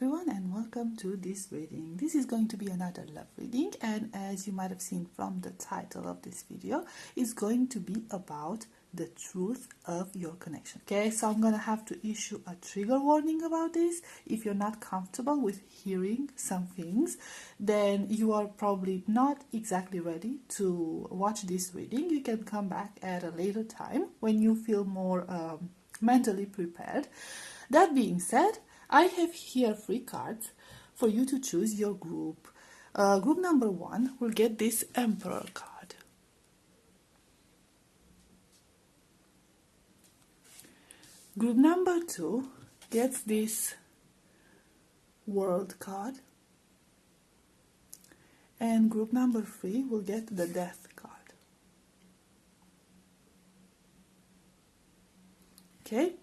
everyone, and welcome to this reading. This is going to be another love reading, and as you might have seen from the title of this video, it's going to be about the truth of your connection. Okay, so I'm gonna have to issue a trigger warning about this. If you're not comfortable with hearing some things, then you are probably not exactly ready to watch this reading. You can come back at a later time when you feel more mentally prepared. That being said, I have here 3 cards for you to choose your group. Group number 1 will get this Emperor card. Group number 2 gets this World card. And group number 3 will get the Death card. Okay?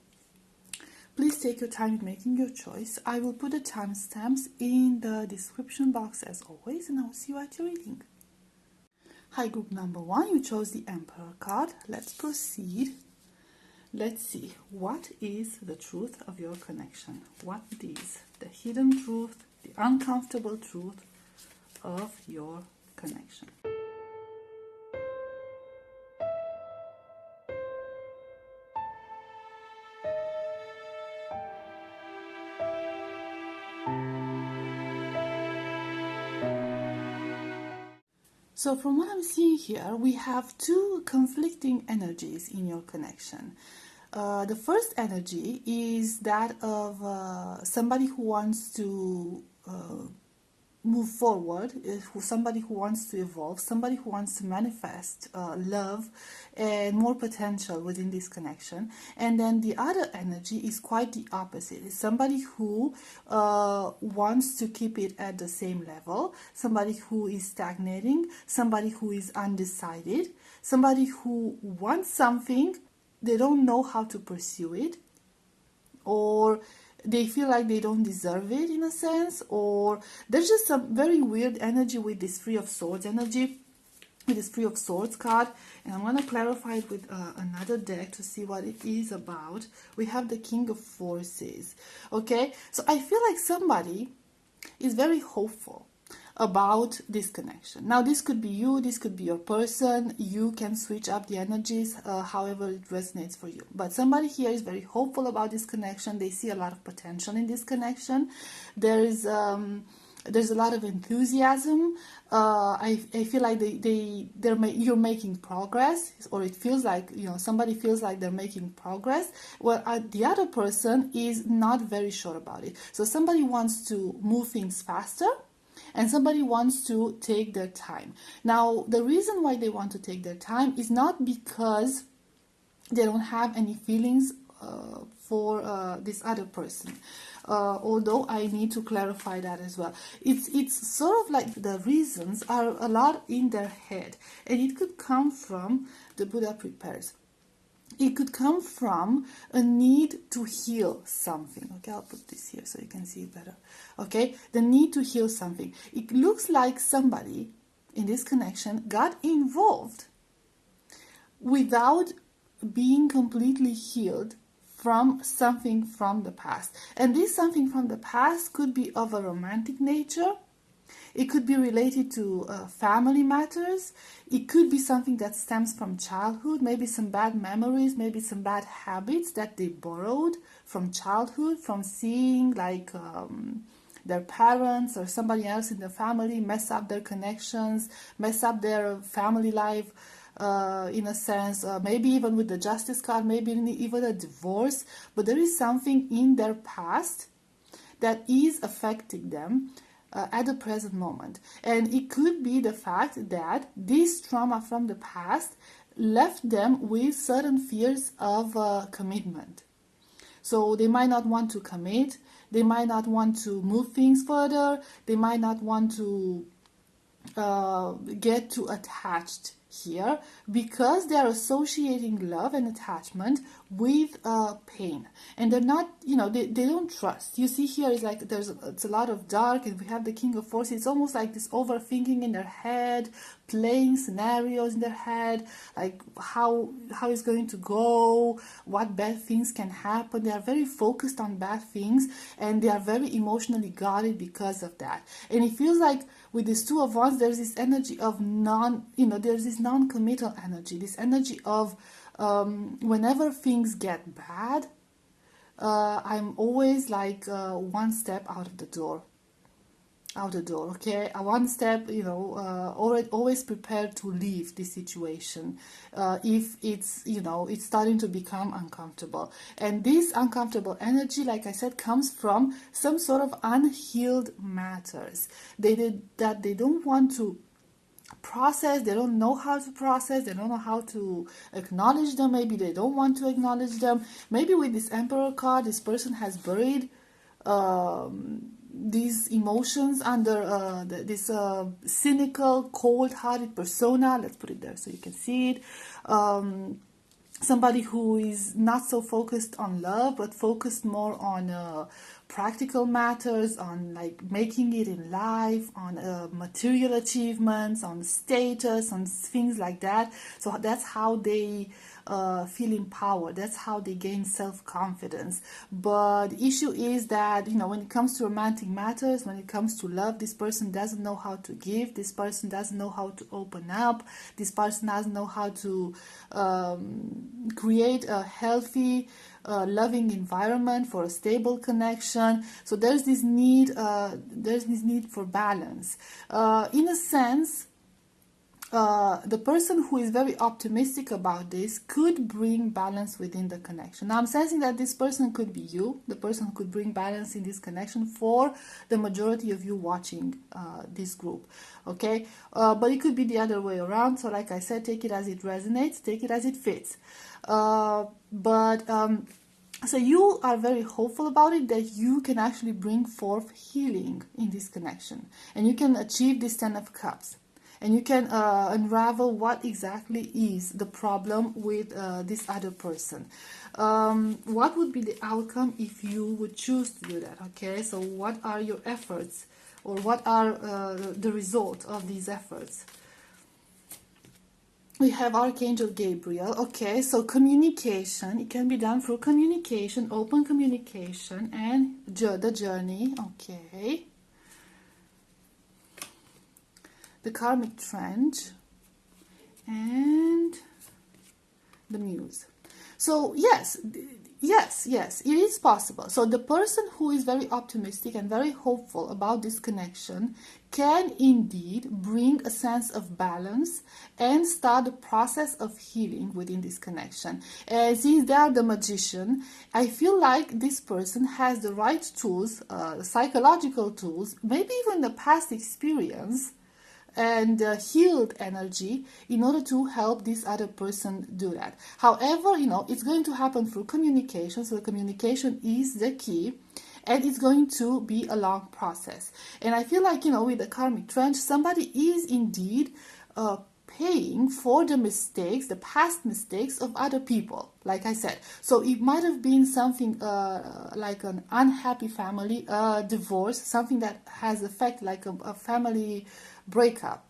Please take your time in making your choice. I will put the timestamps in the description box as always, and I will see you at your reading. Hi, group number 1, you chose the Emperor card. Let's proceed. Let's see, what is the truth of your connection? What is the hidden truth, the uncomfortable truth of your connection? So from what I'm seeing here, we have 2 conflicting energies in your connection. The first energy is that of somebody who wants to move forward, somebody who wants to evolve, somebody who wants to manifest love and more potential within this connection. And then the other energy is quite the opposite. It's somebody who wants to keep it at the same level, somebody who is stagnating, somebody who is undecided, somebody who wants something, they don't know how to pursue it, or they feel like they don't deserve it in a sense, or there's just some very weird energy with this 3 of Swords energy, with this 3 of Swords card. And I'm going to clarify it with another deck to see what it is about. We have the King of Forces. Okay, so I feel like somebody is very hopeful about this connection. Now, this could be you, this could be your person. You can switch up the energies however it resonates for you. But somebody here is very hopeful about this connection. They see a lot of potential in this connection. There's a lot of enthusiasm. I feel like you're making progress, or it feels like, you know, somebody feels like they're making progress. Well, the other person is not very sure about it. So somebody wants to move things faster, and somebody wants to take their time. Now, the reason why they want to take their time is not because they don't have any feelings for this other person. Although I need to clarify that as well. It's sort of like the reasons are a lot in their head. And it could come from, the Buddha prepares, it could come from a need to heal something. Okay, I'll put this here so you can see it better. Okay, the need to heal something. It looks like somebody in this connection got involved without being completely healed from something from the past. And this something from the past could be of a romantic nature. It could be related to family matters. It could be something that stems from childhood, maybe some bad memories, maybe some bad habits that they borrowed from childhood, from seeing like their parents or somebody else in the family mess up their connections, mess up their family life in a sense, maybe even with the Justice card, maybe even a divorce. But there is something in their past that is affecting them at the present moment. And it could be the fact that this trauma from the past left them with certain fears of commitment. So they might not want to commit, they might not want to move things further, they might not want to get too attached here because they are associating love and attachment with pain, and they're not, they don't trust. You see here is like it's a lot of dark, and we have the King of Forces. It's almost like this overthinking in their head, playing scenarios in their head, like how it's going to go, what bad things can happen. They are very focused on bad things, and they are very emotionally guarded because of that. And it feels like with this Two of Wands, there's this energy of there's this non-committal energy, this energy of whenever things get bad, I'm always like one step out the door, okay? One step, always prepared to leave this situation if it's starting to become uncomfortable. And this uncomfortable energy, like I said, comes from some sort of unhealed matters that they don't want to process. They don't know how to process. They don't know how to acknowledge them. Maybe they don't want to acknowledge them. Maybe with this Emperor card, this person has buried these emotions under this cynical, cold-hearted persona. Let's put it there so you can see it. Somebody who is not so focused on love, but focused more on practical matters, on like making it in life, on material achievements, on status, on things like that. So that's how they feel empowered. That's how they gain self-confidence. But the issue is that, when it comes to romantic matters, when it comes to love, this person doesn't know how to give. This person doesn't know how to open up. This person doesn't know how to create a healthy, loving environment for a stable connection. So there's this need for balance. In a sense, the person who is very optimistic about this could bring balance within the connection. Now I'm sensing that this person could be you, the person who could bring balance in this connection for the majority of you watching this group, okay? But it could be the other way around. So like I said, take it as it resonates, take it as it fits. So you are very hopeful about it, that you can actually bring forth healing in this connection, and you can achieve this 10 of Cups. And you can unravel what exactly is the problem with this other person. What would be the outcome if you would choose to do that? Okay, so what are your efforts, or what are the result of these efforts? We have Archangel Gabriel. Okay, so communication. It can be done through communication, open communication, and the journey. Okay. The Karmic Trench, and the Muse. So yes, it is possible. So the person who is very optimistic and very hopeful about this connection can indeed bring a sense of balance and start the process of healing within this connection. And since they are the magician, I feel like this person has the right tools, psychological tools, maybe even the past experience and healed energy in order to help this other person do that. However, it's going to happen through communication. So communication is the key, and it's going to be a long process. And I feel like, with the Karmic Trench, somebody is indeed paying for the mistakes, the past mistakes of other people, like I said. So it might have been something like an unhappy family, divorce, something that has affected like a family breakup.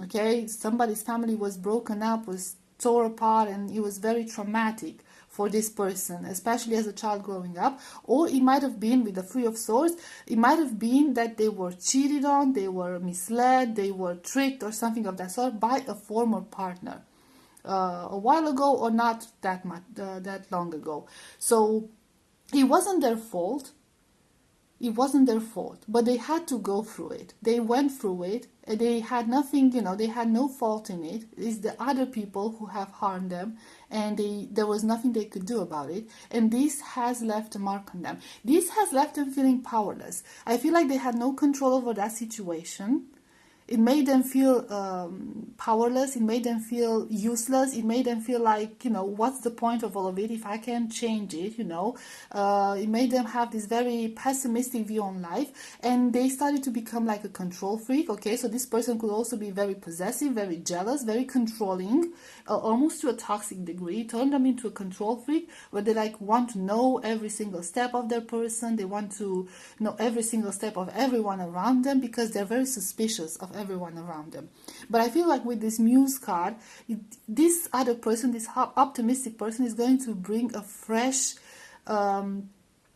Okay, somebody's family was broken up, was tore apart, and it was very traumatic for this person, especially as a child growing up. Or it might have been with the Three of Swords, it might have been that they were cheated on, they were misled, they were tricked or something of that sort by a former partner a while ago, or not that much that long ago. So it wasn't their fault. It wasn't their fault, but they had to go through it. They went through it. They had nothing, they had no fault in it. It's the other people who have harmed them, and there was nothing they could do about it. And this has left a mark on them. This has left them feeling powerless. I feel like they had no control over that situation, It made them feel powerless. It made them feel useless. It made them feel like, what's the point of all of it if I can't change it, It made them have this very pessimistic view on life, and they started to become like a control freak, okay? So this person could also be very possessive, very jealous, very controlling, almost to a toxic degree. Turn them into a control freak where they like want to know every single step of their person. They want to know every single step of everyone around them because they're very suspicious of everyone around them. But I feel like with this Muse card, this other person, this optimistic person, is going to bring a fresh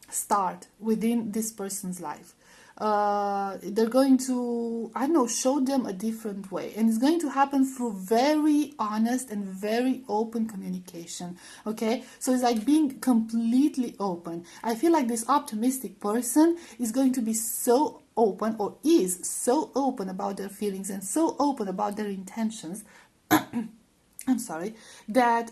start within this person's life. They're going to, I don't know, show them a different way, and it's going to happen through very honest and very open communication. Okay, so it's like being completely open. I feel like this optimistic person is going to be so open, or is so open about their feelings and so open about their intentions I'm sorry, that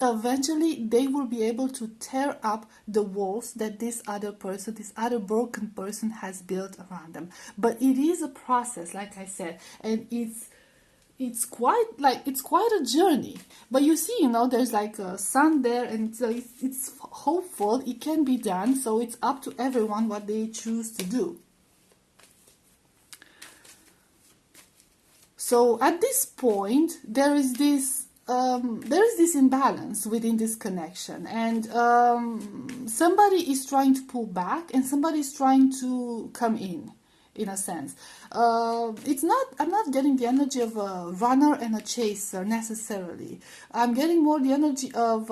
eventually they will be able to tear up the walls that this other person, this other broken person has built around them. But it is a process, like I said, and it's quite a journey. But you see, there's like a sun there, and so it's hopeful it can be done. So it's up to everyone what they choose to do. So at this point, there is this imbalance within this connection, and somebody is trying to pull back, and somebody is trying to come in a sense. I'm not getting the energy of a runner and a chaser necessarily. I'm getting more the energy of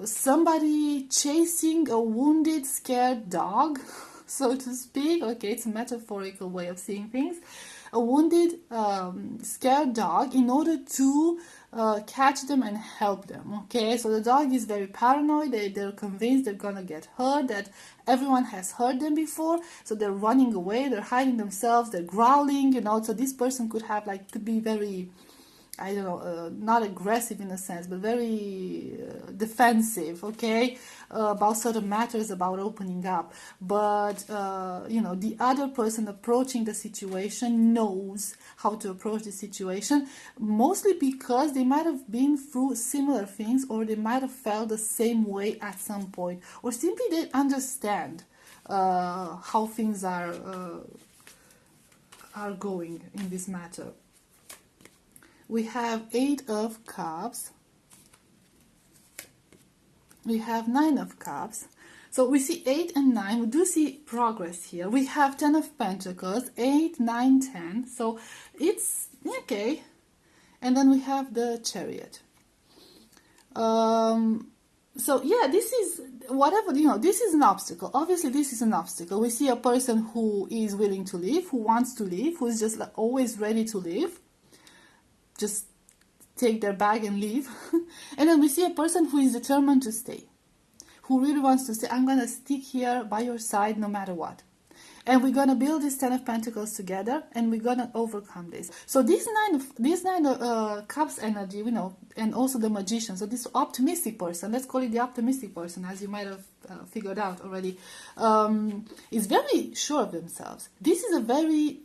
somebody chasing a wounded, scared dog, so to speak. Okay, it's a metaphorical way of seeing things. A wounded, scared dog, in order to catch them and help them. Okay, so the dog is very paranoid. They're convinced they're gonna get hurt, that everyone has hurt them before, so they're running away, they're hiding themselves, they're growling, so this person could be very, I don't know, not aggressive in a sense, but very defensive, okay, about certain matters, about opening up. But, the other person approaching the situation knows how to approach the situation, mostly because they might have been through similar things, or they might have felt the same way at some point, or simply they understand how things are going in this matter. We have 8 of Cups. We have 9 of Cups. So we see 8 and 9. We do see progress here. We have 10 of Pentacles, 8, 9, 10. So it's okay. And then we have the Chariot. So yeah, this is whatever, this is an obstacle. Obviously, this is an obstacle. We see a person who is willing to leave, who wants to leave, who is just always ready to leave. Just take their bag and leave. And then we see a person who is determined to stay, who really wants to say, I'm going to stick here by your side no matter what. And we're going to build this 10 of Pentacles together, and we're going to overcome this. So this nine of Cups energy, and also the Magician. So this optimistic person, let's call it the optimistic person, as you might have figured out already, is very sure of themselves. This is a very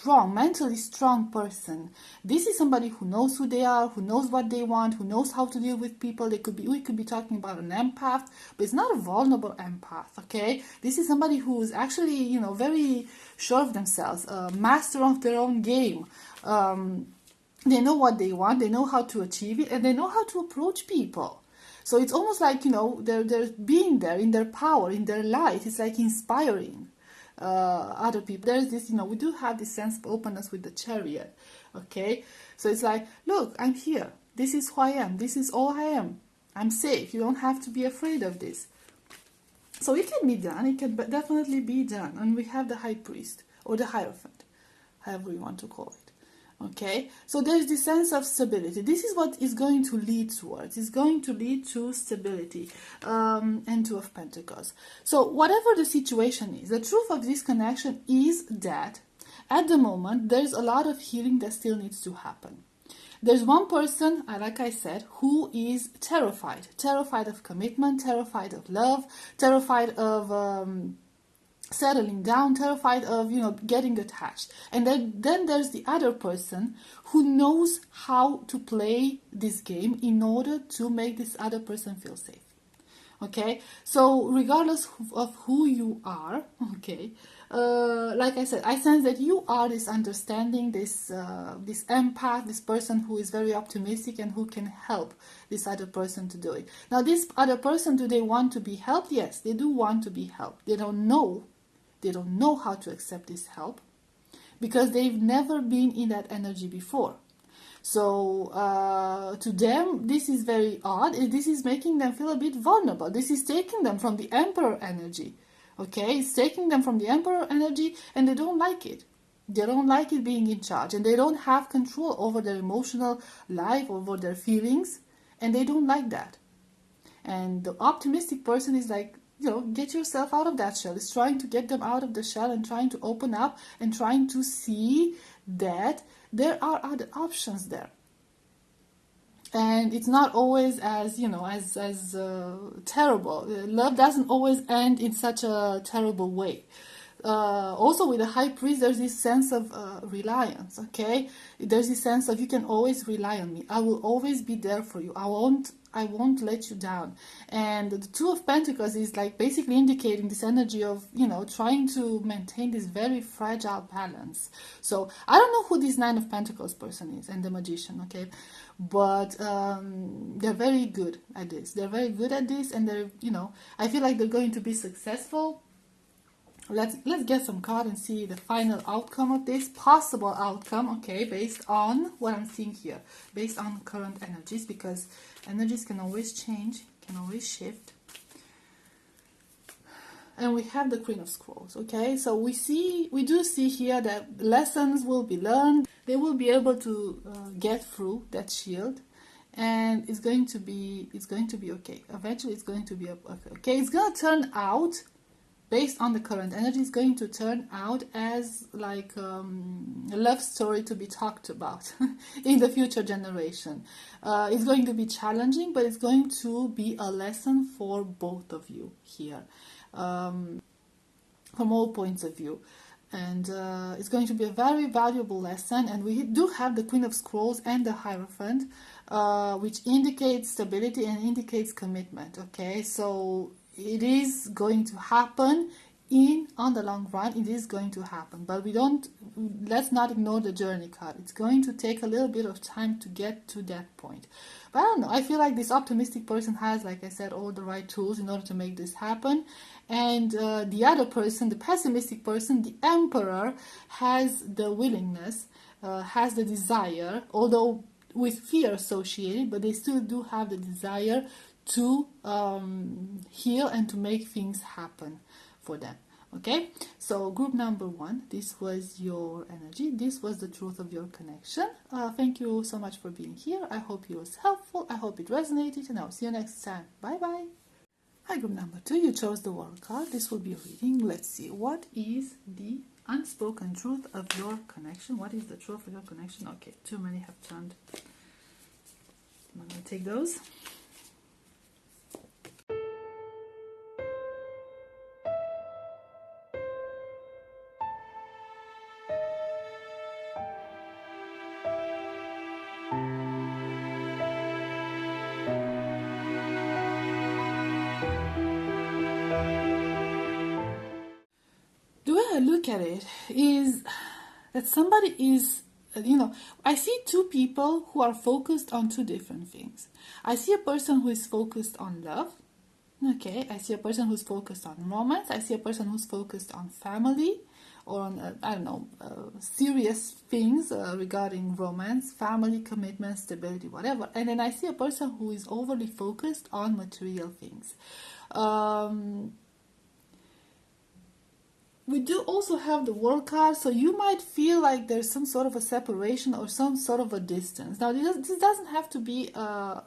mentally strong person. This is somebody who knows who they are, who knows what they want, who knows how to deal with people. We could be talking about an empath, but it's not a vulnerable empath, okay? This is somebody who is actually, very sure of themselves, a master of their own game. They know what they want, they know how to achieve it, and they know how to approach people. So it's almost like, they're being there in their power, in their light. It's like inspiring other people. There's this, we do have this sense of openness with the Chariot, okay? So it's like, look, I'm here. This is who I am. This is all I am. I'm safe. You don't have to be afraid of this. So it can be done. It can definitely be done. And we have the High Priest, or the Hierophant, however you want to call it. Okay, so there's this sense of stability. This is what is going to lead towards. It's going to lead to stability, and 2 of Pentacles. So whatever the situation is, the truth of this connection is that at the moment there's a lot of healing that still needs to happen. There's one person, like I said, who is terrified of commitment, terrified of love, terrified of settling down, terrified of, getting attached. And then there's the other person who knows how to play this game in order to make this other person feel safe. Okay, so regardless of who you are, okay, like I said, I sense that you are this understanding, this empath, this person who is very optimistic and who can help this other person to do it. Now, this other person, do they want to be helped? Yes, they do want to be helped. They don't know how to accept this help because they've never been in that energy before. So to them, this is very odd. This is making them feel a bit vulnerable. This is taking them from the emperor energy. Okay, it's taking them from the emperor energy, and they don't like it. They don't like it being in charge, and they don't have control over their emotional life, over their feelings, and they don't like that. And the optimistic person is like, get yourself out of that shell. It's trying to get them out of the shell and trying to open up and trying to see that there are other options there. And it's not always as, as terrible. Love doesn't always end in such a terrible way. Also with the high priest, there's this sense of reliance, okay? There's this sense of, you can always rely on me. I will always be there for you. I won't let you down. And the Two of Pentacles is like basically indicating this energy of, trying to maintain this very fragile balance. So I don't know who this Nine of Pentacles person is and the Magician, okay? But they're very good at this. They're very good at this, and they're, I feel like they're going to be successful. Let's get some cards and see the final outcome of this, possible outcome, okay, based on what I'm seeing here, based on current energies, because energies can always change, can always shift. And we have the Queen of Scrolls, okay? So we do see here that lessons will be learned. They will be able to get through that shield, and it's going to be okay. Eventually, it's going to be okay. It's going to turn out, based on the current energy, is going to turn out as like a love story to be talked about in the future generation. It's going to be challenging, but it's going to be a lesson for both of you here, from all points of view. And it's going to be a very valuable lesson. And we do have the Queen of Scrolls and the Hierophant, which indicates stability and indicates commitment, okay? So it is going to happen on the long run. It is going to happen, but let's not ignore the journey card. It's going to take a little bit of time to get to that point. But I don't know, I feel like this optimistic person has, like I said, all the right tools in order to make this happen. And the other person, the pessimistic person, the Emperor, has the willingness, has the desire, although with fear associated, but they still do have the desire to heal and to make things happen for them. Okay, so group number 1, this was your energy. This was the truth of your connection. Thank you so much for being here. I hope it was helpful. I hope it resonated, and I'll see you next time. Bye bye. Hi, group number 2. You chose the World card. This will be a reading. Let's see. What is the unspoken truth of your connection? What is the truth of your connection? Okay, too many have turned. I'm going to take those. The way I look at it is that somebody is, I see two people who are focused on two different things. I see a person who is focused on love. Okay, I see a person who's focused on romance. I see a person who's focused on family, or on, serious things regarding romance, family, commitment, stability, whatever. And then I see a person who is overly focused on material things. We do also have the World card, so you might feel like there's some sort of a separation or some sort of a distance. Now, this doesn't have to be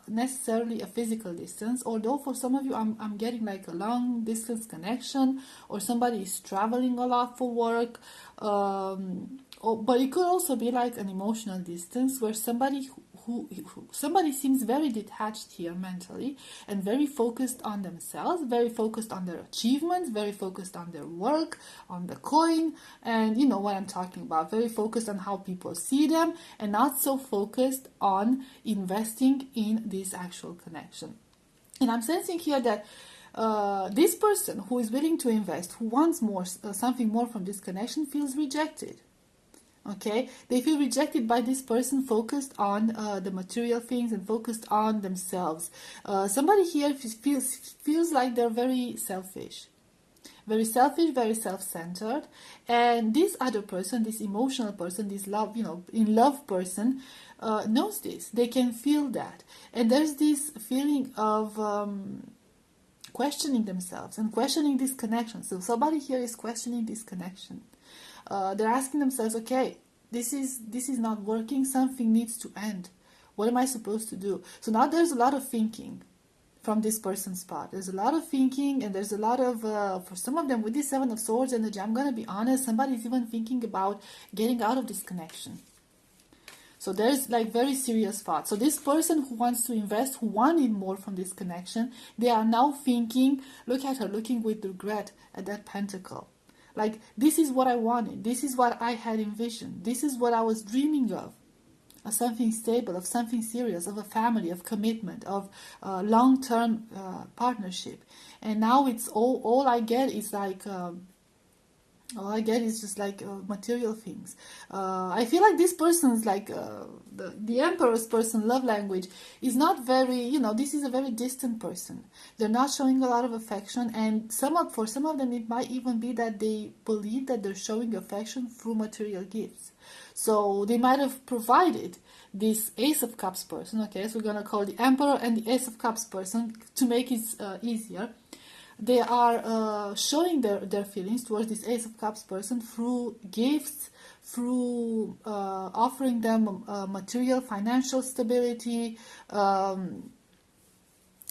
necessarily a physical distance, although for some of you, I'm getting like a long distance connection, or somebody is traveling a lot for work, but it could also be like an emotional distance where somebody somebody seems very detached here mentally and very focused on themselves, very focused on their achievements, very focused on their work, on the coin, and you know what I'm talking about, very focused on how people see them and not so focused on investing in this actual connection. And I'm sensing here that this person who is willing to invest, who wants more, something more from this connection, feels rejected. Okay, they feel rejected by this person focused on the material things and focused on themselves. Somebody here feels like they're very selfish, very self-centered, and this other person, this emotional person, this love, in love person, knows this. They can feel that, and there's this feeling of questioning themselves and questioning this connection. So somebody here is questioning this connection. They're asking themselves, okay, this is not working, something needs to end. What am I supposed to do? So now there's a lot of thinking from this person's part. There's a lot of thinking, and there's a lot of, for some of them with this Seven of Swords energy, I'm going to be honest, somebody's even thinking about getting out of this connection. So there's like very serious thoughts. So this person who wants to invest, who wanted more from this connection, they are now thinking, look at her, looking with regret at that pentacle. Like, this is what I wanted. This is what I had envisioned. This is what I was dreaming of something stable, of something serious, of a family, of commitment, of long-term partnership. And now it's all I get is like... all I get is just like material things. I feel like this person's like the Emperor's person love language is not very, this is a very distant person. They're not showing a lot of affection, and for some of them it might even be that they believe that they're showing affection through material gifts. So they might have provided this Ace of Cups person, okay, so we're going to call the Emperor and the Ace of Cups person to make it easier. They are showing their feelings towards this Ace of Cups person through gifts, through offering them material, financial stability,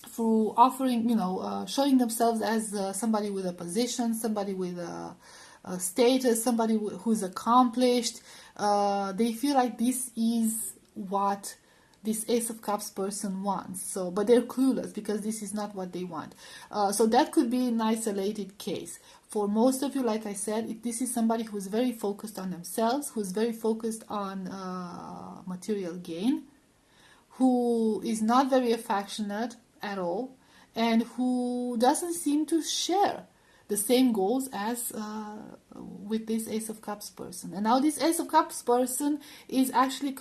through offering, showing themselves as somebody with a position, somebody with a status, somebody who's accomplished. They feel like this is what this Ace of Cups person wants. So, but they're clueless because this is not what they want. So that could be an isolated case. For most of you, like I said, this is somebody who's very focused on themselves, who's very focused on material gain, who is not very affectionate at all, and who doesn't seem to share the same goals as with this Ace of Cups person. And now this Ace of Cups person is actually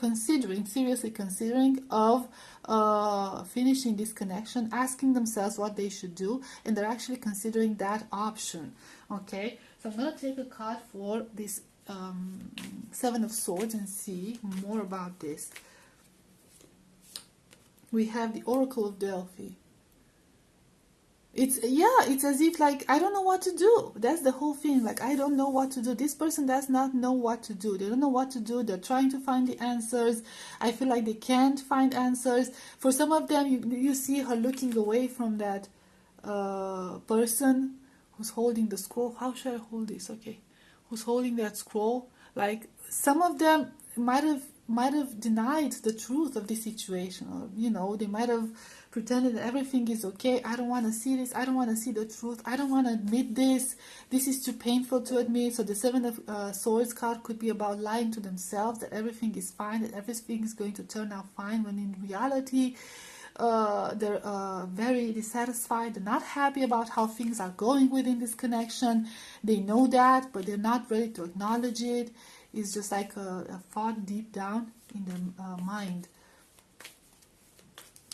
seriously considering of finishing this connection, asking themselves what they should do, and they're actually considering that option. Okay, so I'm going to take a card for this Seven of Swords and see more about this. We have the Oracle of Delphi. It's as if like, I don't know what to do. That's the whole thing. Like, I don't know what to do. This person does not know what to do. They don't know what to do. They're trying to find the answers. I feel like they can't find answers. For some of them, you see her looking away from that person who's holding the scroll. How should I hold this? Okay. Who's holding that scroll. Like, some of them might have denied the truth of the situation, or they might have pretended that everything is okay. I don't want to see this. I don't want to see the truth. I don't want to admit this. This is too painful to admit. So the Seven of Swords card could be about lying to themselves that everything is fine, that everything is going to turn out fine, when in reality they're very dissatisfied. They're not happy about how things are going within this connection. They know that, but they're not ready to acknowledge it. It's just like a thought deep down in their mind.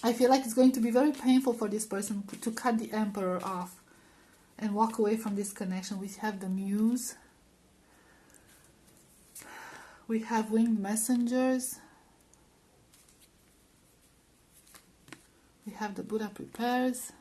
I feel like it's going to be very painful for this person to cut the Emperor off and walk away from this connection. We have the Muse. We have Winged Messengers. We have the Buddha Prepares.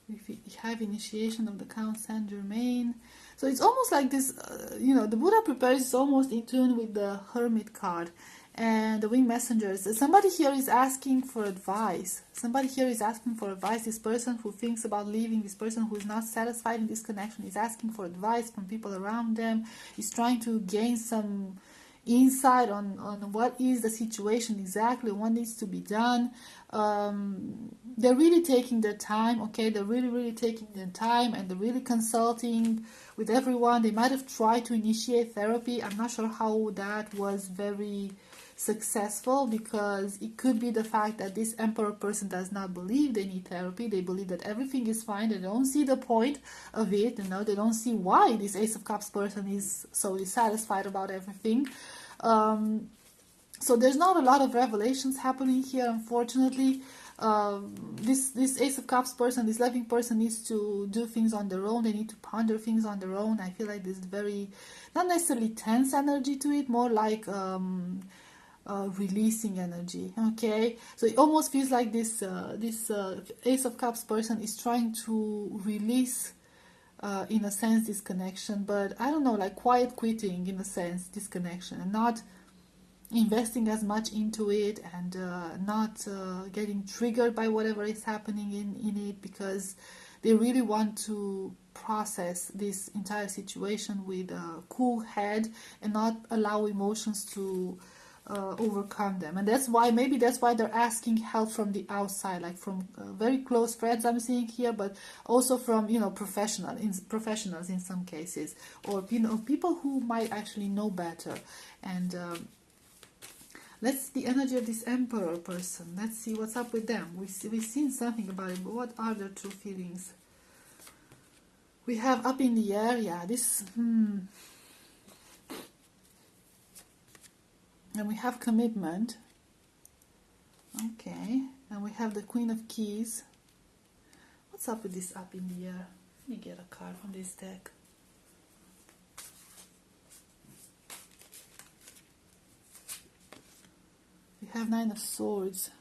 We have Initiation of the Count Saint Germain. So it's almost like this, the Buddha Prepares is almost in tune with the Hermit card. And the Winged Messengers. Somebody here is asking for advice. Somebody here is asking for advice. This person who thinks about leaving, this person who is not satisfied in this connection, is asking for advice from people around them. Is trying to gain some, insight on what is the situation exactly, what needs to be done. They're really taking their time, okay? They're really taking their time, and they're really consulting with everyone. They might have tried to initiate therapy. I'm not sure how that was very successful, because it could be the fact that this Emperor person does not believe they need therapy. They believe that everything is fine. They don't see the point of it, you know. They don't see why this Ace of Cups person is so dissatisfied about everything. So there's not a lot of revelations happening here, unfortunately. This Ace of Cups person, this loving person, needs to do things on their own. They need to ponder things on their own. I feel like there's very, not necessarily tense energy to it, more like releasing energy. Okay, so it almost feels like this Ace of Cups person is trying to release, in a sense, this connection, but I don't know, like quiet quitting in a sense, this connection, and not investing as much into it, and not getting triggered by whatever is happening in it, because they really want to process this entire situation with a cool head and not allow emotions to overcome them. And that's why, maybe that's why they're asking help from the outside, like from very close friends I'm seeing here, but also from, you know, professionals in some cases, or, you know, people who might actually know better. And let's see the energy of this Emperor person. Let's see what's up with them. We've seen something about it, but what are their true feelings? We have up in the air, yeah, this, and we have commitment. Okay, and we have the Queen of Keys. What's up with this up in the air? Let me get a card from this deck. We have Nine of Swords.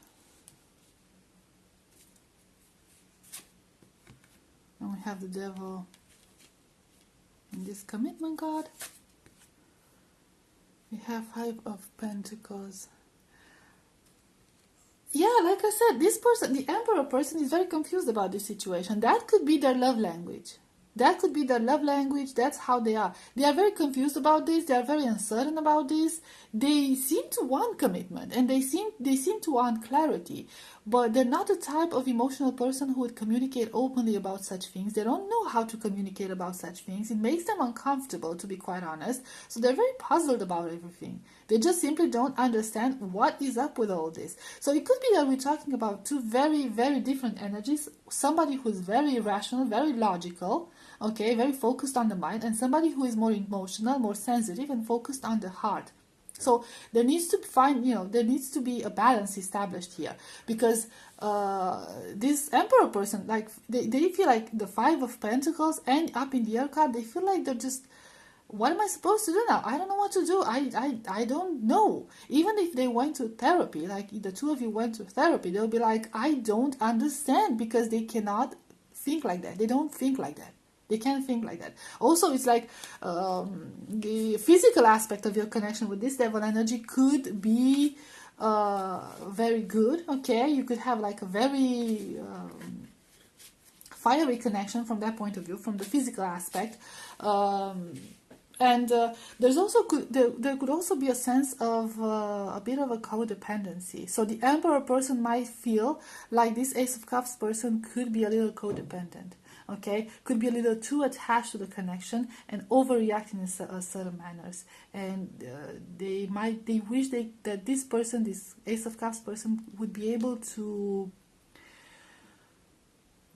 And we have the Devil. And this commitment card. We have Five of Pentacles. Yeah, like I said, this person, the Emperor person, is very confused about this situation. That could be their love language. That could be their love language. That's how they are. They are very confused about this. They are very uncertain about this. They seem to want commitment, and they seem to want clarity. But they're not the type of emotional person who would communicate openly about such things. They don't know how to communicate about such things. It makes them uncomfortable, to be quite honest. So they're very puzzled about everything. They just simply don't understand what is up with all this. So it could be that we're talking about two very, very different energies. Somebody who's very rational, very logical, okay, very focused on the mind, and somebody who is more emotional, more sensitive, and focused on the heart. So there needs to be a balance established here, because this Emperor person, like they feel like the Five of Pentacles and up in the air card, they feel like they're just, what am I supposed to do now? I don't know what to do. I don't know. Even if they went to therapy, like the two of you went to therapy, they'll be like, I don't understand, because they cannot think like that. They don't think like that. They can't think like that. Also, it's like the physical aspect of your connection with this Devil energy could be very good. Okay, you could have like a very fiery connection from that point of view, from the physical aspect. And there could also be a sense of a bit of a codependency. So the Emperor person might feel like this Ace of Cups person could be a little codependent. Okay, could be a little too attached to the connection and overreacting in certain manners, and they wish that this person, this Ace of Cups person, would be able to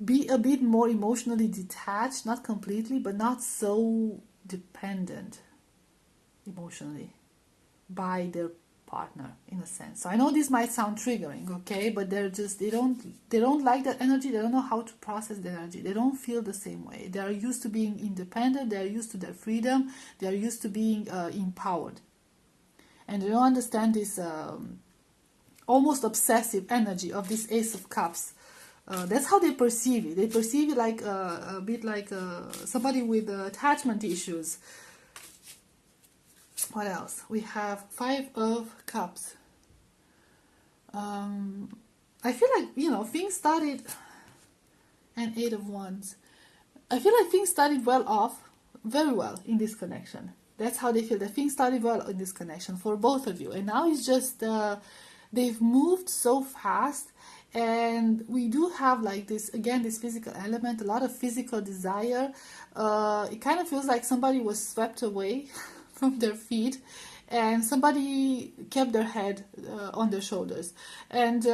be a bit more emotionally detached, not completely, but not so dependent emotionally by their partner, in a sense. So I know this might sound triggering, okay, but they don't like that energy. They don't know how to process the energy. They don't feel the same way. They are used to being independent. They are used to their freedom. They are used to being empowered, and they don't understand this almost obsessive energy of this Ace of Cups. That's how they perceive it. They perceive it like a bit like somebody with attachment issues. What else? We have Five of Cups. I feel like, things started, and Eight of Wands. I feel like things started very well in this connection. That's how they feel. That things started well in this connection for both of you. And now it's just, they've moved so fast. And we do have like this, again, this physical element, a lot of physical desire. It kind of feels like somebody was swept away from their feet and somebody kept their head on their shoulders. And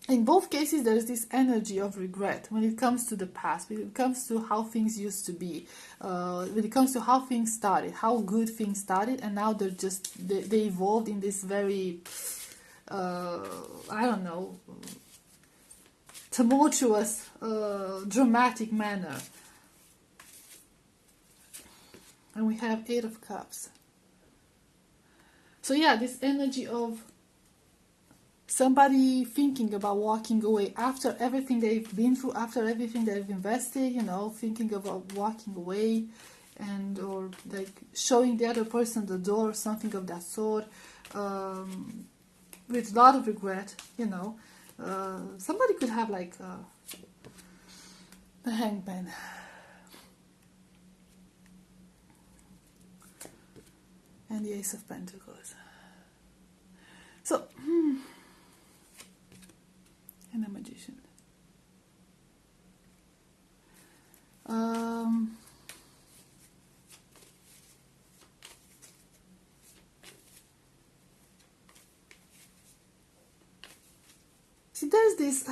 in both cases, there's this energy of regret when it comes to the past, when it comes to how things used to be, when it comes to how things started, how good things started, and now they evolved in this very, I don't know, tumultuous, dramatic manner. And we have 8 of Cups. So yeah, this energy of somebody thinking about walking away after everything they've been through, after everything they've invested, you know, thinking about walking away, and or like showing the other person the door or something of that sort, with a lot of regret, you know. Somebody could have like the Hangman. And the Ace of Pentacles. So, and the Magician. See, there's this,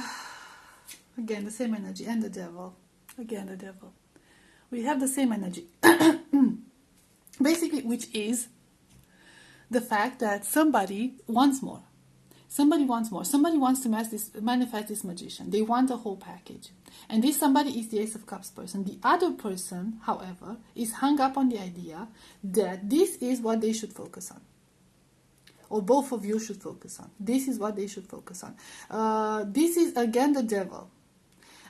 again, the same energy, and the Devil. Again, the Devil. We have the same energy. Basically, which is the fact that somebody wants more. Somebody wants more. Somebody wants to manifest this Magician. They want the whole package. And this somebody is the Ace of Cups person. The other person, however, is hung up on the idea that this is what they should focus on. Or both of you should focus on. This is what they should focus on. This is, again, the Devil.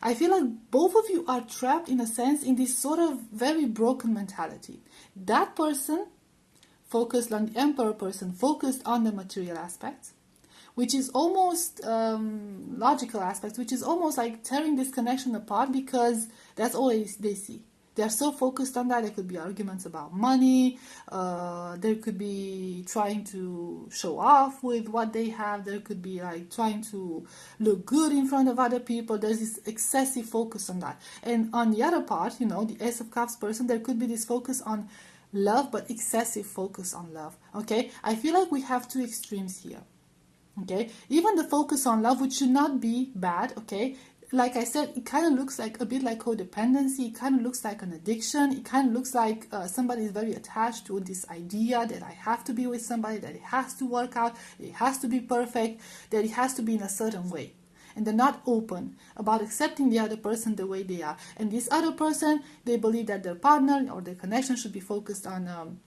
I feel like both of you are trapped, in a sense, in this sort of very broken mentality. That person focused on the Emperor person, focused on the material aspects, which is almost logical aspects, which is almost like tearing this connection apart, because that's all they see. They're so focused on that. There could be arguments about money. There could be trying to show off with what they have. There could be like trying to look good in front of other people. There's this excessive focus on that. And on the other part, you know, the Ace of Cups person, there could be this focus on love, but excessive focus on love. Okay, I feel like we have two extremes here. Okay, even the focus on love, which should not be bad. Okay, like I said, it kind of looks like a bit like codependency. It kind of looks like an addiction. It kind of looks like somebody is very attached to this idea that I have to be with somebody, that it has to work out, it has to be perfect, that it has to be in a certain way. And they're not open about accepting the other person the way they are. And this other person, they believe that their partner or their connection should be focused on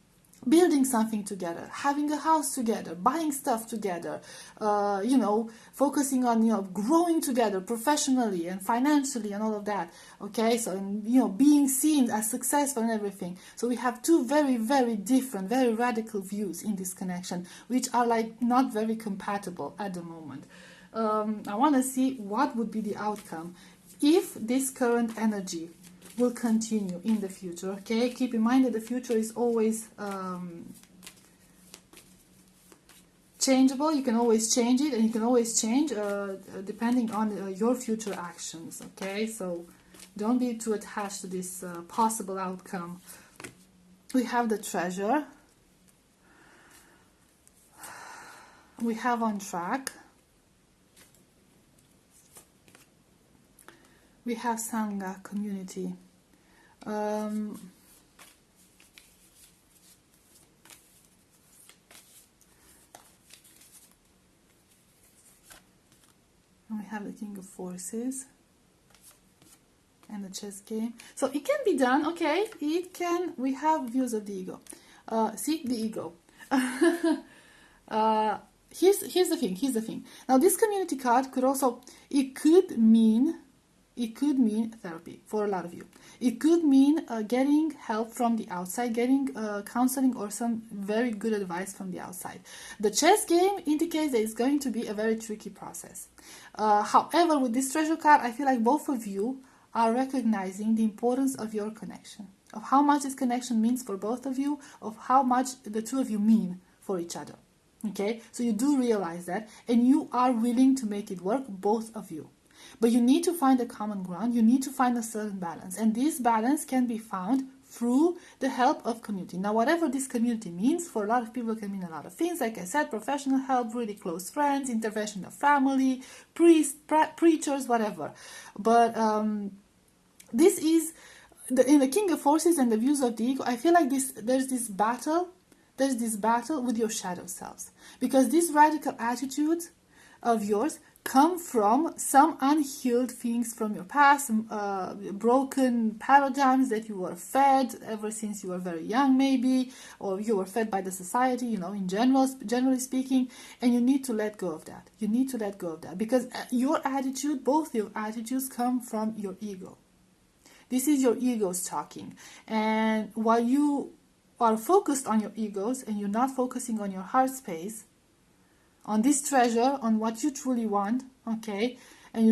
building something together, having a house together, buying stuff together, you know, focusing on, you know, growing together professionally and financially and all of that. Okay, so, you know, being seen as successful and everything. So we have two very, very different, very radical views in this connection, which are like not very compatible at the moment. I want to see what would be the outcome if this current energy will continue in the future. Okay, keep in mind that the future is always changeable. You can always change it, and you can always change depending on your future actions. Okay, so don't be too attached to this possible outcome. We have the Treasure. We have On Track. We have Sangha, Community. And we have the King of Forces and the Chess Game. So it can be done, okay? It can. We have views of the ego. See, the ego. Here's the thing. Here's the thing. Now, this Community card could also, it could mean therapy for a lot of you. It could mean getting help from the outside, getting counseling or some very good advice from the outside. The Chess Game indicates that it's going to be a very tricky process. However, with this Treasure card, I feel like both of you are recognizing the importance of your connection. of how much this connection means for both of you, of how much the two of you mean for each other. Okay, so you do realize that, and you are willing to make it work, both of you. But you need to find a common ground, you need to find a certain balance, and this balance can be found through the help of community. Now, whatever this community means, for a lot of people it can mean a lot of things, like I said, professional help, really close friends, intervention of family, priests, preachers, whatever. But this is, in the King of Forces and the views of the ego, I feel like there's this battle with your shadow selves. Because these radical attitudes of yours come from some unhealed things from your past, broken paradigms that you were fed ever since you were very young, maybe, or you were fed by the society, in generally speaking, and you need to let go of that. You need to let go of that, because your attitude, both your attitudes, come from your ego. This is your egos talking, and while you are focused on your egos and you're not focusing on your heart space, on this treasure, on what you truly want, okay, and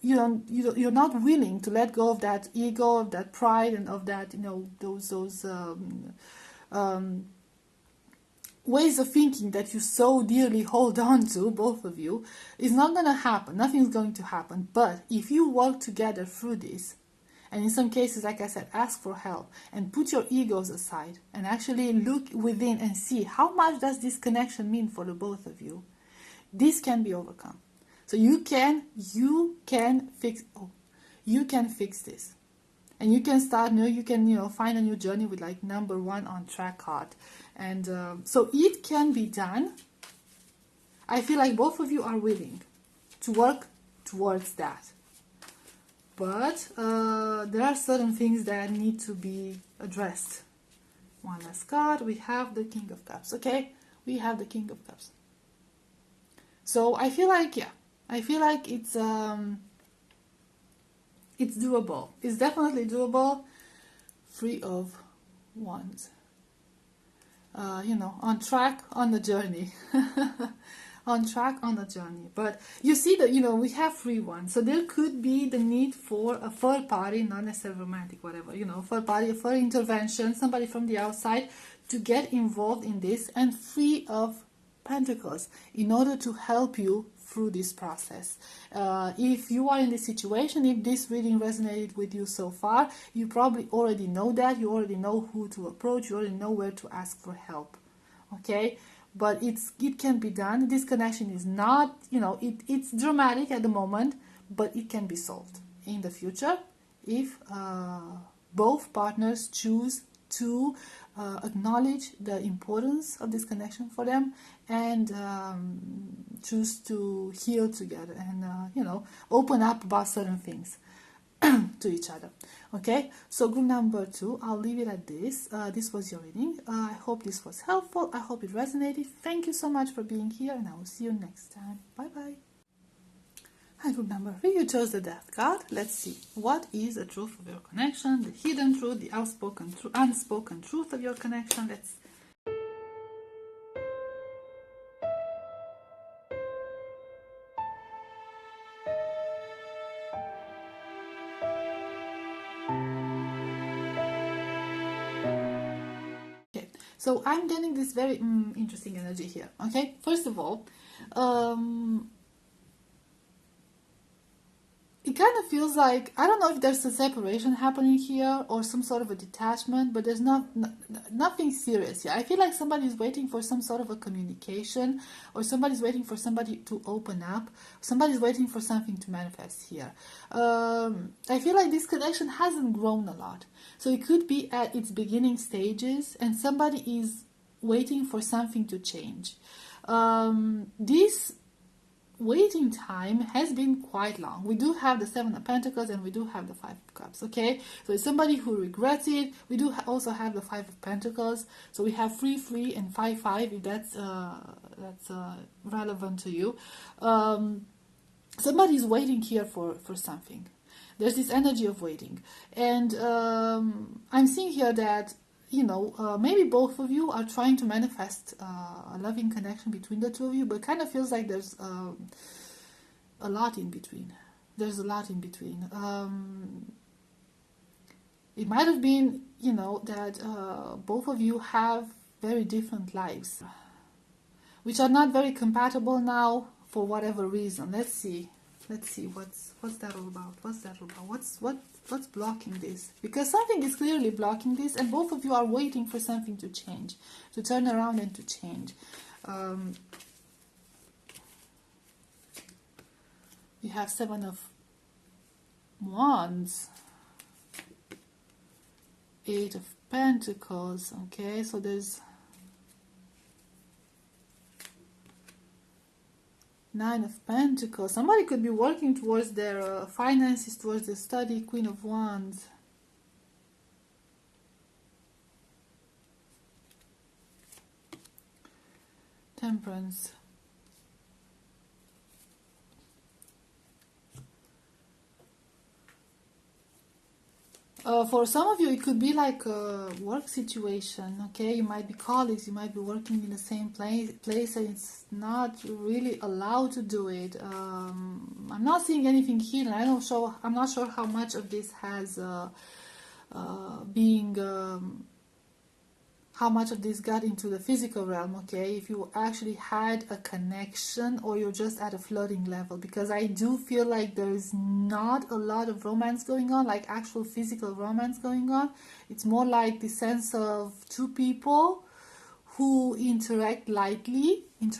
you're not willing to let go of that ego, of that pride, and of that, those ways of thinking that you so dearly hold on to, both of you, is not going to happen. Nothing's going to happen. But if you work together through this, and in some cases, like I said, ask for help and put your egos aside and actually look within and see how much does this connection mean for the both of you, this can be overcome. So you can fix this. And you can start new, you can, find a new journey with like number 1 on track card. And so it can be done. I feel like both of you are willing to work towards that. But there are certain things that need to be addressed. One last card. We have the King of Cups. Okay, we have the King of Cups. So I feel like, it's doable. It's definitely doable. 3 of Wands. On track on the journey. On track on the journey. But you see that, we have 3 wands. So there could be the need for a third party, not necessarily romantic, whatever, third party, third intervention, somebody from the outside to get involved in this, and 3 of Pentacles in order to help you through this process. If you are in this situation, if this reading resonated with you so far, you probably already know that, you already know who to approach, you already know where to ask for help. Okay? But it can be done. This connection is not, it's dramatic at the moment, but it can be solved in the future if both partners choose to acknowledge the importance of this connection for them and choose to heal together and, open up about certain things to each other. Okay, so group number 2, I'll leave it at this. This was your reading. I hope this was helpful. I hope it resonated. Thank you so much for being here, and I will see you next time. Bye bye. Hi, group number 3, you chose the Death card. Let's see, what is the truth of your connection, the hidden truth, the unspoken truth of your connection. Let's So I'm getting this very interesting energy here. Okay, first of all, it kind of feels like, I don't know if there's a separation happening here or some sort of a detachment, but there's nothing serious here. I feel like somebody's waiting for some sort of a communication, or somebody's waiting for somebody to open up. Somebody's waiting for something to manifest here. I feel like this connection hasn't grown a lot. So it could be at its beginning stages and somebody is waiting for something to change. This waiting time has been quite long. We do have the 7 of Pentacles and we do have the 5 of Cups, okay? So it's somebody who regrets it. We do also have the 5 of Pentacles. So we have 3-3 and 5-5, if that's relevant to you. Somebody's waiting here for something. There's this energy of waiting. And I'm seeing here that, maybe both of you are trying to manifest a loving connection between the two of you, but it kind of feels like there's a lot in between. There's a lot in between. It might have been, you know, that both of you have very different lives, which are not very compatible now for whatever reason. Let's see. Let's see what's that all about. What's that all about? What's blocking this? Because something is clearly blocking this, and both of you are waiting for something to change, to turn around and to change. You have 7 of Wands, 8 of Pentacles. Okay, so there's 9 of Pentacles. Somebody could be working towards their finances, towards their study. Queen of Wands. Temperance. For some of you, it could be like a work situation, okay? You might be colleagues, you might be working in the same place and it's not really allowed to do it. I'm not seeing anything here. I'm not sure how much of this has how much of this got into the physical realm, okay? If you actually had a connection or you're just at a flirting level, because I do feel like there's not a lot of romance going on, like actual physical romance going on. It's more like the sense of two people who interact lightly and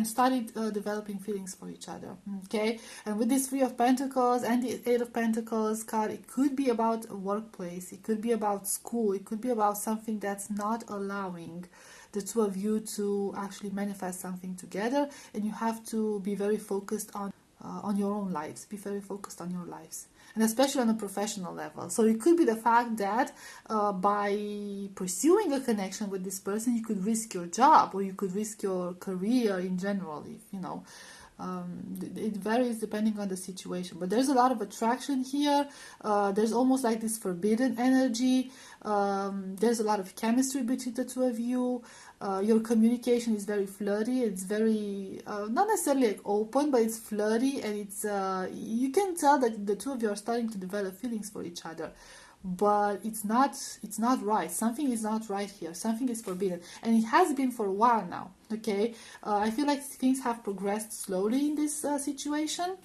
started developing feelings for each other, okay? And with this 3 of Pentacles and the 8 of Pentacles card, it could be about a workplace, it could be about school, it could be about something that's not allowing the two of you to actually manifest something together, and you have to be very focused on your own lives, be very focused on your lives, and especially on a professional level. So it could be the fact that by pursuing a connection with this person, you could risk your job or you could risk your career in general, if you know. It varies depending on the situation, but there's a lot of attraction here. There's almost like this forbidden energy. There's a lot of chemistry between the two of you. Your communication is very flirty. It's very not necessarily like open, but it's flirty, and it's you can tell that the two of you are starting to develop feelings for each other. But it's not right. Something is not right here. Something is forbidden, and it has been for a while now, okay? I feel like things have progressed slowly in this situation,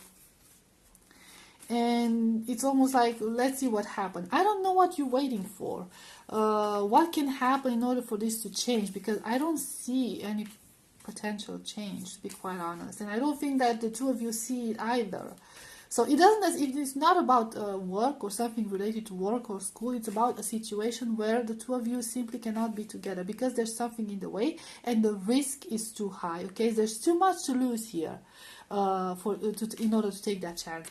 and it's almost like, let's see what happened. I don't know what you're waiting for. What can happen in order for this to change, because I don't see any potential change, to be quite honest, and I don't think that the two of you see it either. So it is not about work or something related to work or school. It's about a situation where the two of you simply cannot be together because there's something in the way and the risk is too high. Okay, there's too much to lose here in order to take that chance.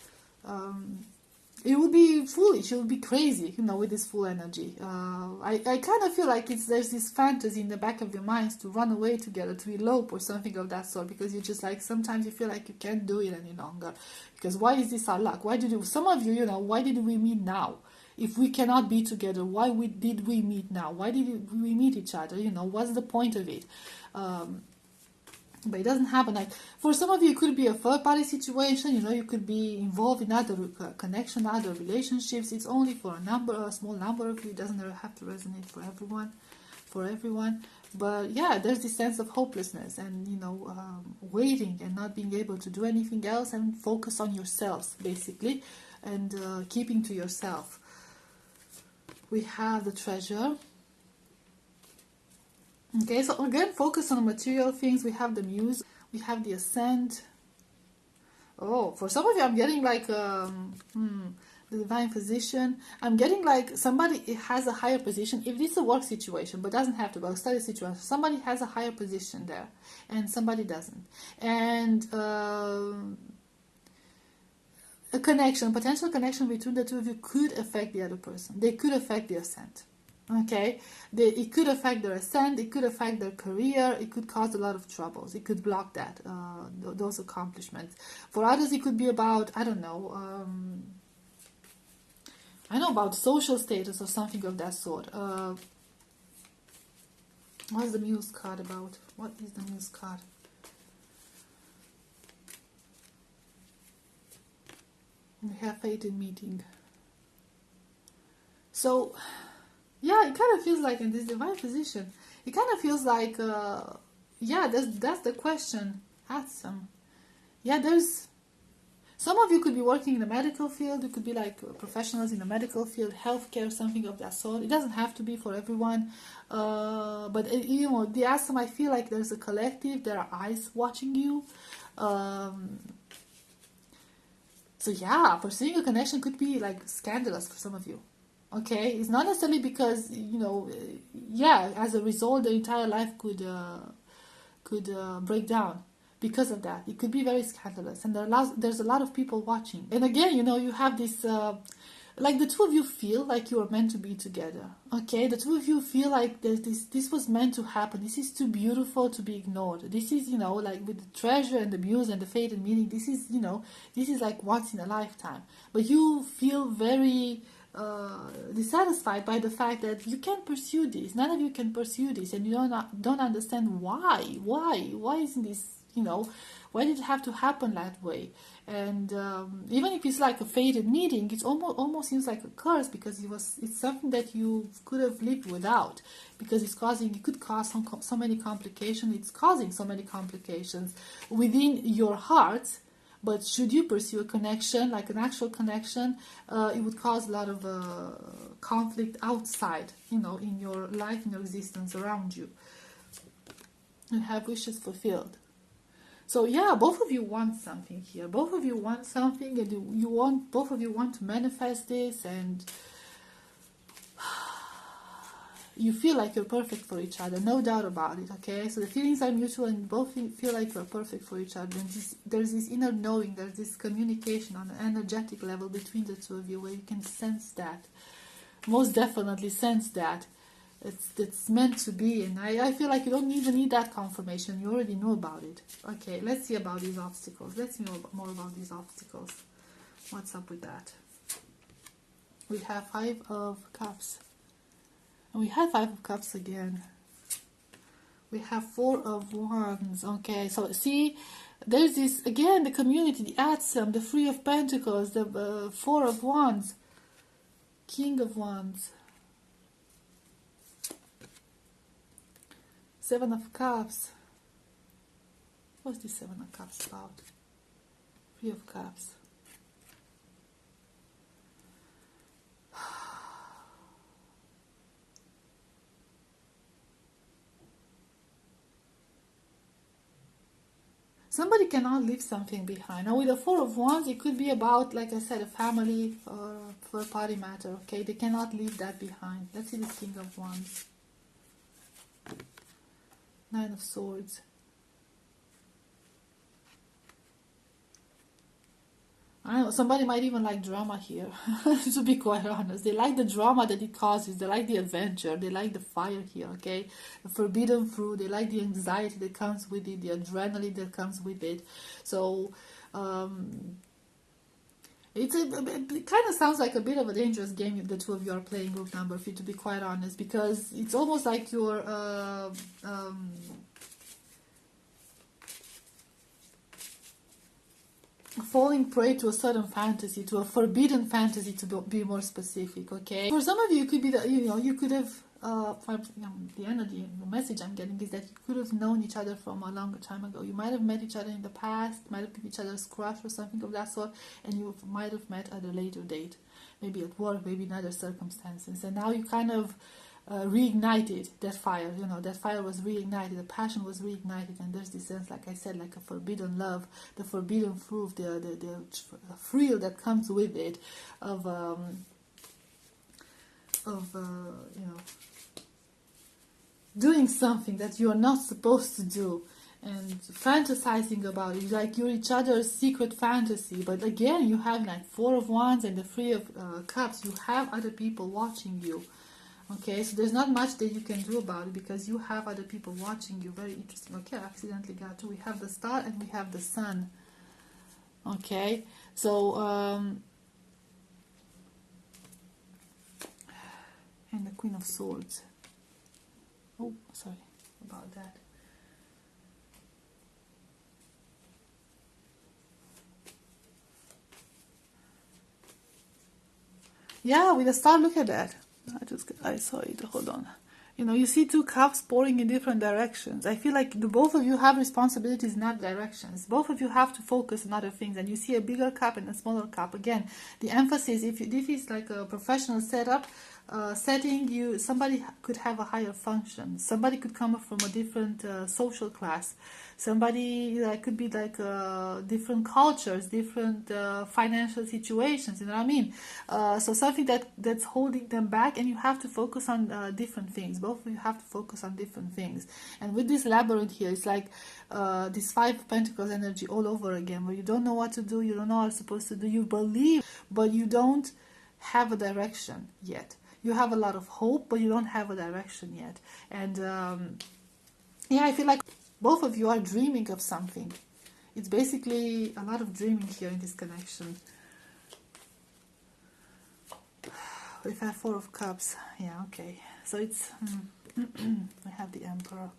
It would be foolish, it would be crazy, you know, with this full energy. I kind of feel like there's this fantasy in the back of your minds to run away together, to elope or something of that sort, because you're just like, sometimes you feel like you can't do it any longer. Because why is this our luck? Some of you, you know, why did we meet now? If we cannot be together, why did we meet now? Why did we meet each other? You know, what's the point of it? But it doesn't happen. Like, for some of you, it could be a third-party situation. You know, you could be involved in other connection, other relationships. It's only for a small number of you. It doesn't have to resonate for everyone. But yeah, there's this sense of hopelessness and, you know, waiting and not being able to do anything else and focus on yourselves, basically, and keeping to yourself. We have the Treasure. Okay, so again, focus on material things. We have the Muse, we have the Ascent. Oh, for some of you, I'm getting like the Divine Physician. I'm getting like somebody has a higher position. If this is a work situation, but doesn't have to be a study situation, somebody has a higher position there, and somebody doesn't. And a potential connection between the two of you could affect the other person. They could affect the Ascent. Okay, it could affect their ascent, it could affect their career, it could cause a lot of troubles, it could block that, those accomplishments. For others, it could be about, I don't know, about social status or something of that sort. What's the Muse card about? What is the Muse card? We have fated meeting. So yeah, it kind of feels like in this divine position, it kind of feels like yeah, that's the question. Ask them. Yeah, there's some of you could be working in the medical field. You could be like professionals in the medical field, healthcare, something of that sort. It doesn't have to be for everyone, but you know, the asam, I feel like there's a collective. There are eyes watching you. Um, so yeah, pursuing a connection could be like scandalous for some of you. Okay, it's not necessarily because you know, yeah. As a result, the entire life could break down because of that. It could be very scandalous, and there's a lot of people watching. And again, you know, you have this, like the two of you feel like you are meant to be together. Okay, the two of you feel like there's this was meant to happen. This is too beautiful to be ignored. This is, you know, like with the treasure and the muse and the fate and meaning. This is, you know, this is like once in a lifetime. But you feel very dissatisfied by the fact that you can't pursue this. None of you can pursue this, and you don't understand why. Why isn't this? You know, why did it have to happen that way? And even if it's like a fated meeting, it almost seems like a curse because it's something that you could have lived without, because it could cause so many complications. It's causing so many complications within your heart. But should you pursue a connection, like an actual connection, it would cause a lot of conflict outside, you know, in your life, in your existence around you. And have wishes fulfilled. So yeah, both of you want something here. Both of you want something, and both of you want to manifest this, and you feel like you're perfect for each other, no doubt about it, okay? So the feelings are mutual and both feel like you're perfect for each other. And there's this inner knowing, there's this communication on an energetic level between the two of you where you can sense that. Most definitely sense that. It's meant to be, and I feel like you don't even need that confirmation. You already know about it. Okay, let's see about these obstacles. Let's know more about these obstacles. What's up with that? We have 5 of Cups. And we have 5 of Cups again. We have 4 of Wands. Okay, so see, there's this, again, the community, the Atsum, the 3 of Pentacles, the 4 of Wands, King of Wands, 7 of Cups. What's the 7 of Cups about? 3 of Cups. Somebody cannot leave something behind. Now with the 4 of Wands, it could be about, like I said, a family or a party matter, okay? They cannot leave that behind. Let's see the King of Wands. 9 of Swords. I know, somebody might even like drama here, to be quite honest. They like the drama that it causes. They like the adventure. They like the fire here, okay? The forbidden fruit. They like the anxiety that comes with it, the adrenaline that comes with it. So, it kind of sounds like a bit of a dangerous game if the two of you are playing group number 3, to be quite honest, because it's almost like you're falling prey to a certain fantasy, to a forbidden fantasy, to be more specific, okay? For some of you, it could be that, you know, you could have, the energy and the message I'm getting is that you could have known each other from a longer time ago. You might have met each other in the past, might have been each other's crush or something of that sort, and you might have met at a later date, maybe at work, maybe in other circumstances, and now you kind of reignited that fire. You know, that fire was reignited, the passion was reignited, and there's this sense, like I said, like a forbidden love, the forbidden fruit, the thrill that comes with it of you know, doing something that you are not supposed to do, and fantasizing about it, like you're each other's secret fantasy. But again, you have like 4 of Wands and the 3 of Cups. You have other people watching you. Okay, so there's not much that you can do about it because you have other people watching you. Very interesting. Okay, I accidentally got 2. We have the Star and we have the Sun. Okay, so and the Queen of Swords. Oh, sorry about that. Yeah, with the Star, look at that. I saw it, hold on. You know, you see two cups pouring in different directions. I feel like the both of you have responsibilities in other directions. Both of you have to focus on other things, and you see a bigger cup and a smaller cup. Again, the emphasis, if it's like a professional setup, setting, somebody could have a higher function. Somebody could come from a different social class. Somebody could be like different cultures, different financial situations. You know what I mean? So something that's holding them back, and you have to focus on different things. Both of you have to focus on different things. And with this labyrinth here, it's like this Five of Pentacles energy all over again, where you don't know what to do, you don't know what you're supposed to do, you believe, but you don't have a direction yet. You have a lot of hope, but you don't have a direction yet. And yeah, I feel like both of you are dreaming of something. It's basically a lot of dreaming here in this connection. We have Four of Cups. Yeah, okay. So it's... we have the Emperor.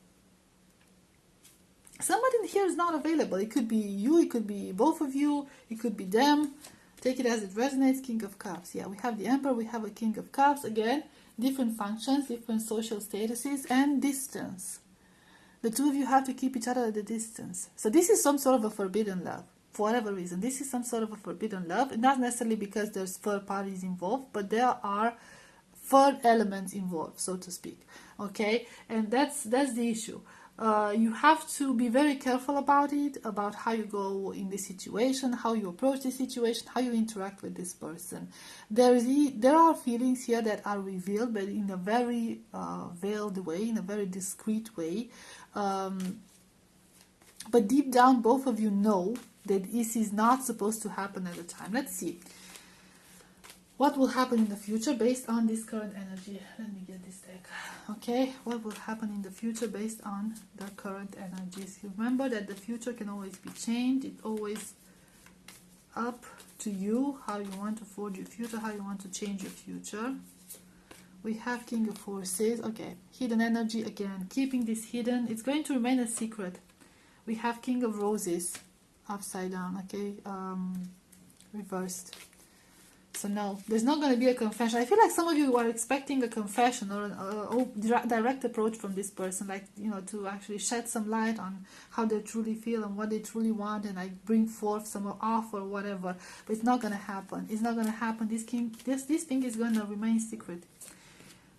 Somebody here is not available. It could be you, it could be both of you, it could be them. Take it as it resonates. King of Cups. Yeah, we have the Emperor, we have a King of Cups. Again, different functions, different social statuses, and distance. The two of you have to keep each other at a distance. So this is some sort of a forbidden love. For whatever reason, this is some sort of a forbidden love. Not necessarily because there's third parties involved, but there are third elements involved, so to speak. Okay? And that's the issue. You have to be very careful about it, about how you go in this situation, how you approach this situation, how you interact with this person. There are feelings here that are revealed, but in a very veiled way, in a very discreet way. But deep down, both of you know that this is not supposed to happen at the time. Let's see. What will happen in the future based on this current energy? Let me get this deck. Okay, what will happen in the future based on the current energies? Remember that the future can always be changed. It's always up to you how you want to forge your future, how you want to change your future. We have King of Forces. Okay, hidden energy again. Keeping this hidden. It's going to remain a secret. We have King of Roses upside down. Okay, reversed. So no, there's not going to be a confession. I feel like some of you are expecting a confession or a direct approach from this person, like, you know, to actually shed some light on how they truly feel and what they truly want, and like bring forth some offer or whatever. But it's not going to happen. It's not going to happen. This thing is going to remain secret.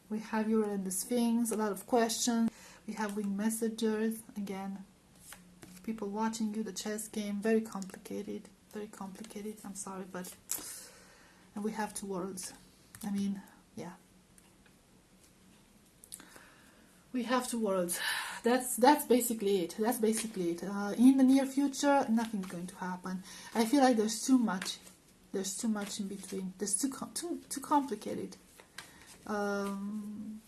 We have Uranus and the Sphinx, a lot of questions. We have winged messengers again. People watching you, the chess game, very complicated. Very complicated. I'm sorry, but. And we have two worlds. I mean, yeah. We have two worlds. That's basically it. That's basically it. In the near future, nothing's going to happen. I feel like there's too much. There's too much in between. There's too complicated. And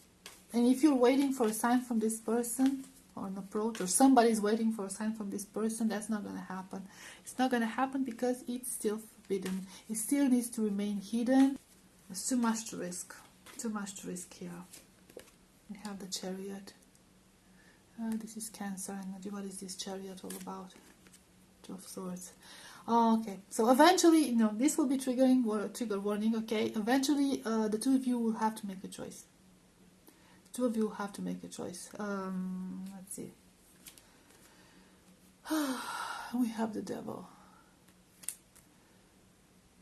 if you're waiting for a sign from this person, or an approach, or somebody's waiting for a sign from this person, that's not going to happen. It's not going to happen because it's still forbidden. It still needs to remain hidden. There's too much to risk. Too much to risk here. We have the Chariot. This is Cancer energy. What is this Chariot all about? Two of Swords. Oh, okay. So eventually, you know, this will be trigger warning, okay? Eventually, the two of you will have to make a choice. Two of you have to make a choice. Let's see. We have the Devil.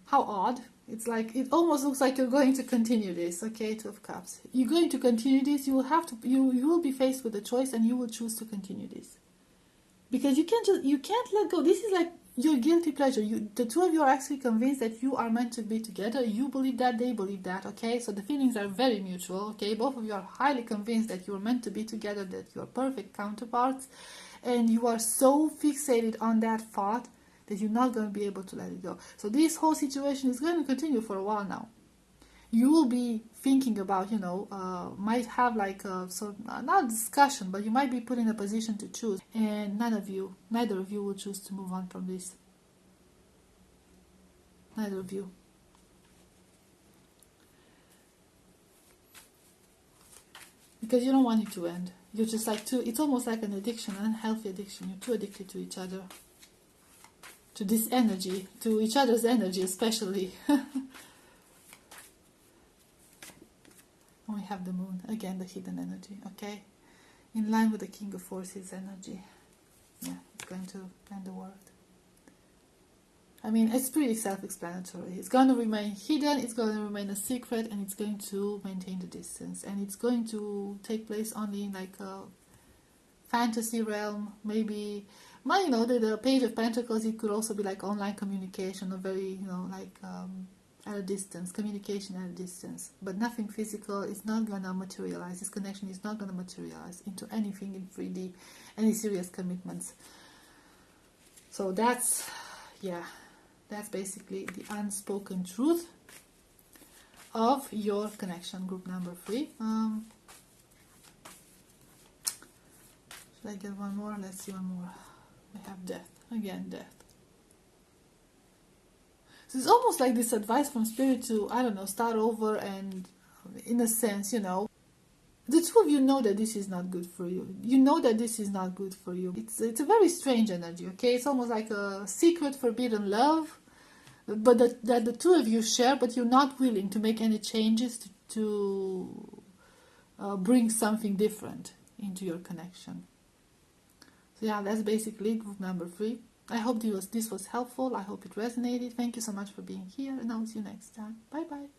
How odd. It's like, it almost looks like you're going to continue this, okay? Two of Cups. You're going to continue this. You will have to, you will be faced with a choice, and you will choose to continue this. Because you can't let go. This is like your guilty pleasure. The two of you are actually convinced that you are meant to be together. You believe that, they believe that, okay? So the feelings are very mutual, okay? Both of you are highly convinced that you are meant to be together, that you are perfect counterparts, and you are so fixated on that thought that you're not going to be able to let it go. So this whole situation is going to continue for a while now. You will be thinking about, you know, might have like a sort of, not a discussion, but you might be put in a position to choose, and neither of you will choose to move on from this. Neither of you. Because you don't want it to end. You're just like it's almost like an addiction, an unhealthy addiction. You're too addicted to each other. To this energy, to each other's energy especially. And we have the moon, again the hidden energy, okay? In line with the King of Forces energy. Yeah, it's going to end the world. I mean, it's pretty self-explanatory. It's going to remain hidden, it's going to remain a secret, and it's going to maintain the distance. And it's going to take place only in like a fantasy realm, maybe. Well, you know, the Page of Pentacles, it could also be like online communication, or very, you know, like at a distance, communication at a distance. But nothing physical. It's not going to materialize. This connection is not going to materialize into anything in 3D, any serious commitments. So that's, yeah. That's basically the unspoken truth of your connection, group number 3. Should I get one more? Let's see one more. We have death. Again, death. So it's almost like this advice from Spirit to, I don't know, start over, and in a sense, you know, the two of you know that this is not good for you. You know that this is not good for you. It's a very strange energy, okay? It's almost like a secret forbidden love, but that the two of you share, but you're not willing to make any changes to bring something different into your connection. So yeah, that's basically group number 3. I hope this was helpful. I hope it resonated. Thank you so much for being here, and I'll see you next time. Bye bye.